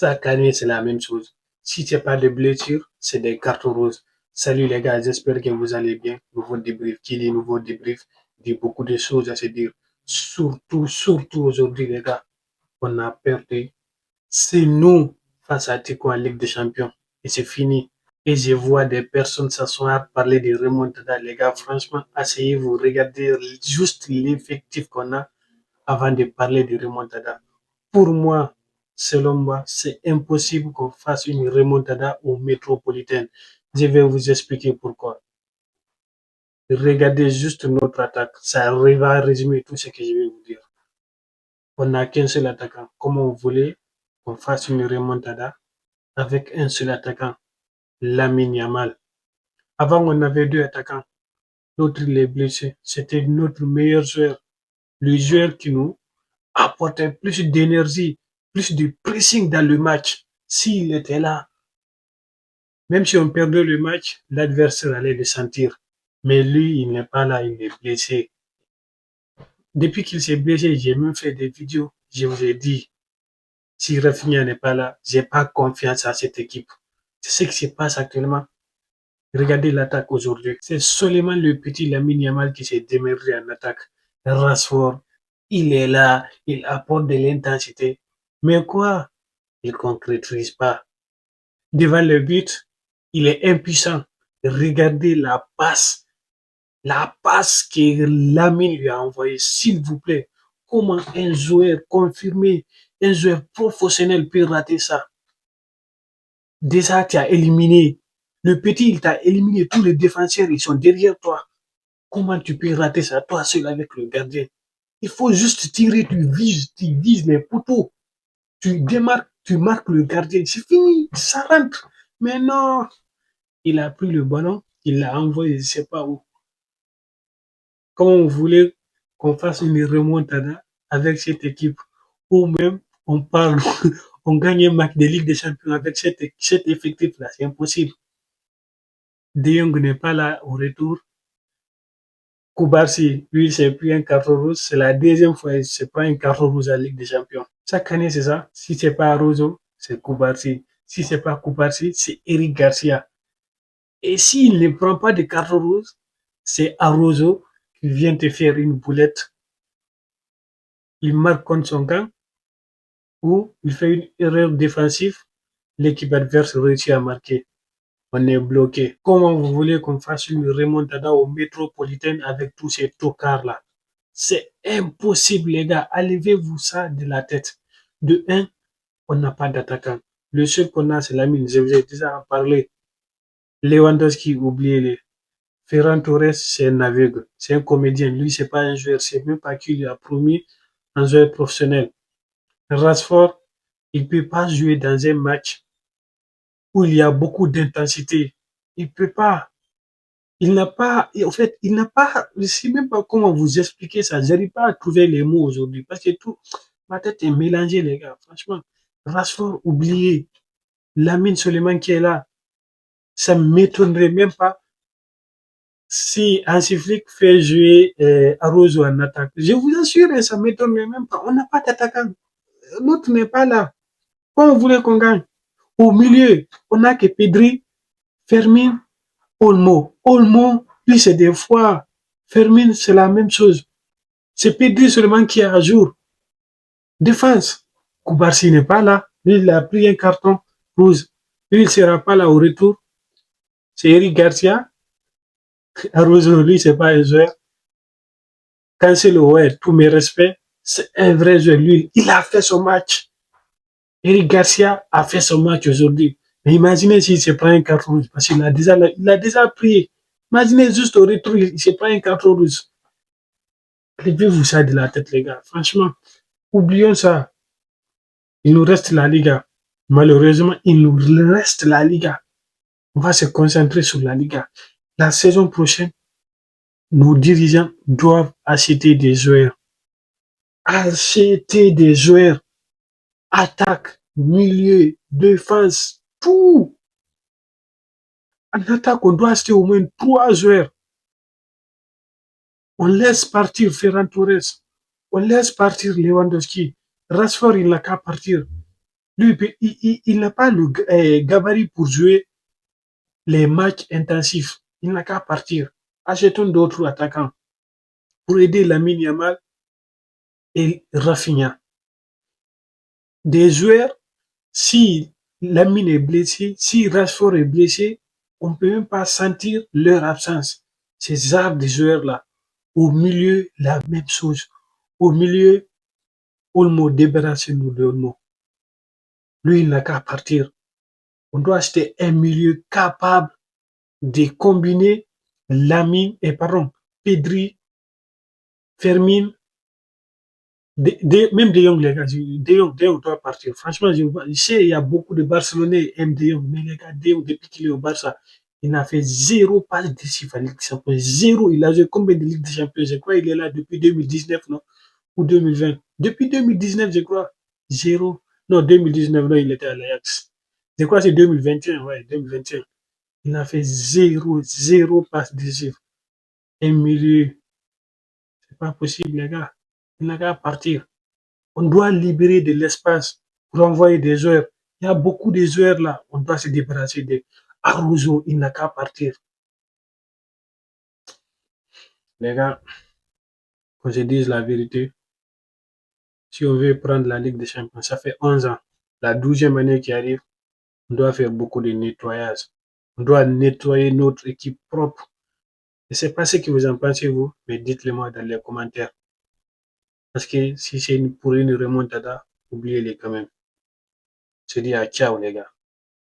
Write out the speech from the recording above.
Chaque année, c'est la même chose. Si tu n'as pas de blessure, c'est des cartons roses. Salut les gars, j'espère que vous allez bien. Nouveau débrief, qui dit nouveau débrief, dit beaucoup de choses à se dire. Surtout aujourd'hui, les gars, on a perdu. C'est nous face à Tico en Ligue des Champions. Et c'est fini. Et je vois des personnes s'asseoir, parler de remontada. Les gars, franchement, asseyez-vous, regardez juste l'effectif qu'on a avant de parler de remontada. Pour moi, selon moi, c'est impossible qu'on fasse une remontada au métropolitaine. Je vais vous expliquer pourquoi. Regardez juste notre attaque. Ça va résumer tout ce que je vais vous dire. On n'a qu'un seul attaquant. Comment vous voulez qu'on fasse une remontada avec un seul attaquant, Lamine Yamal? Avant, on avait deux attaquants. L'autre, il est blessé. C'était notre meilleur joueur. Le joueur qui nous apportait plus d'énergie, plus de pressing dans le match. S'il était là, même si on perdait le match, l'adversaire allait le sentir. Mais lui, il n'est pas là, il est blessé. Depuis qu'il s'est blessé, j'ai même fait des vidéos. Je vous ai dit, si Rafinha n'est pas là, j'ai pas confiance à cette équipe. C'est ce qui se passe actuellement. Regardez l'attaque aujourd'hui. C'est seulement le petit Lamine Yamal qui s'est démerdé en attaque. Rashford, il est là, il apporte de l'intensité. Mais quoi? Il concrétise pas. Devant le but, il est impuissant. Regardez la passe que Lamine lui a envoyée, s'il vous plaît. Comment un joueur confirmé, un joueur professionnel peut rater ça? Déjà, tu as éliminé. Le petit, il t'a éliminé. Tous les défenseurs, ils sont derrière toi. Comment tu peux rater ça, toi seul avec le gardien? Il faut juste tirer, tu vises les poteaux. Tu démarques, tu marques le gardien. C'est fini, ça rentre. Mais non, il a pris le ballon, il l'a envoyé, je ne sais pas où. Comment vous voulez qu'on fasse une remontada avec cette équipe? Ou même, on parle, on gagne un match de Ligue des Champions avec cet effectif-là. C'est impossible. De Jong n'est pas là au retour. Koubarsi, lui, il s'est pris un carton rouge. C'est la deuxième fois qu'il se prend un carton rouge à la Ligue des Champions. Chaque année, c'est ça. Si c'est pas Rojo, c'est Koubarsi. Si c'est pas Koubarsi, c'est Eric Garcia. Et s'il ne prend pas de carton rouge, c'est Arojo qui vient te faire une boulette. Il marque contre son camp ou il fait une erreur défensive. L'équipe adverse réussit à marquer. On est bloqué. Comment vous voulez qu'on fasse une remontada au métropolitain avec tous ces tocards-là? C'est impossible, les gars. Enlevez-vous ça de la tête. De un, on n'a pas d'attaquant. Le seul qu'on a, c'est Lamine. Je vous ai déjà parlé. Lewandowski, oubliez-les. Ferran Torres, c'est un aveugle. C'est un comédien. Lui, c'est pas un joueur. C'est même pas qui lui a promis un joueur professionnel. Rashford, il peut pas jouer dans un match où il y a beaucoup d'intensité. Il peut pas. Il n'a pas, en fait, il n'a pas, je sais même pas comment vous expliquer ça. J'arrive pas à trouver les mots aujourd'hui parce que tout, ma tête est mélangée, les gars. Franchement, Rashford, oublié. Lamine Suleiman qui est là. Ça m'étonnerait même pas si Hansi Flick fait jouer Arozo en attaque. Je vous assure, ça m'étonnerait même pas. On n'a pas d'attaquant. L'autre n'est pas là. Comment vous voulez qu'on gagne? Au milieu, on n'a que Pedri, Fermin, Olmo. Olmo, lui, c'est des fois. Fermin, c'est la même chose. C'est Pedri seulement qui est à jour. Défense. Koubarsi n'est pas là. Lui, il a pris un carton rouge. Lui, il ne sera pas là au retour. C'est Eric Garcia. Arozo, lui, c'est pas un joueur. Cancelo, ouais, tous mes respects. C'est un vrai joueur. Lui, il a fait son match. Eric Garcia a fait son match aujourd'hui. Mais imaginez s'il se prend un carton rouge. Parce qu'il il a déjà pris. Imaginez juste au retour, il se prend un carton rouge. Levez-vous ça de la tête, les gars. Franchement, oublions ça. Il nous reste la Liga. Malheureusement, il nous reste la Liga. On va se concentrer sur la Liga. La saison prochaine, nos dirigeants doivent acheter des joueurs. Acheter des joueurs. Attaque, milieu, défense, tout. En attaque, on doit acheter au moins 3 joueurs. On laisse partir Ferran Torres. On laisse partir Lewandowski. Rashford, il n'a qu'à partir. Lui, il n'a pas le gabarit pour jouer les matchs intensifs. Il n'a qu'à partir. Achetons d'autres attaquants pour aider Lamine Yamal et Rafinha. Des joueurs, si Lamine est blessé, si Rashford est blessé, on ne peut même pas sentir leur absence. Ces genres de joueurs-là. Au milieu, la même chose. Au milieu, Olmo, débarrassez-nous de Olmo. Lui, il n'a qu'à partir. On doit acheter un milieu capable de combiner Lamine et pardon, Pedri, Fermin, même De Jong, les gars. De Jong doit partir. Franchement, je sais, il y a beaucoup de Barcelonais qui aiment De Jong, mais les gars, De Jong, depuis qu'il est au Barça, il n'a fait zéro passe décisive à Ligue des Champions. Zéro. Il a joué combien de Ligue des Champions? Je crois qu'il est là depuis 2019, non? Ou 2020. Depuis 2019, je crois. Zéro. Non, 2019, non, il était à l'Ajax. Je crois que c'est 2021, ouais, 2021. Il a fait zéro passe décisive. Un milieu. C'est pas possible, les gars. Il n'a qu'à partir. On doit libérer de l'espace pour envoyer des joueurs. Il y a beaucoup de joueurs là. On doit se débarrasser de Aruso. Il n'a qu'à partir. Les gars, qu'on se dise la vérité, si on veut prendre la Ligue des Champions, ça fait 11 ans. La 12e année qui arrive, on doit faire beaucoup de nettoyage. On doit nettoyer notre équipe propre. Je ne sais pas ce que vous en pensez, vous, mais dites-le moi dans les commentaires. Parce que si c'est pour une remontada, oubliez-les quand même. Je dis à ciao, les gars.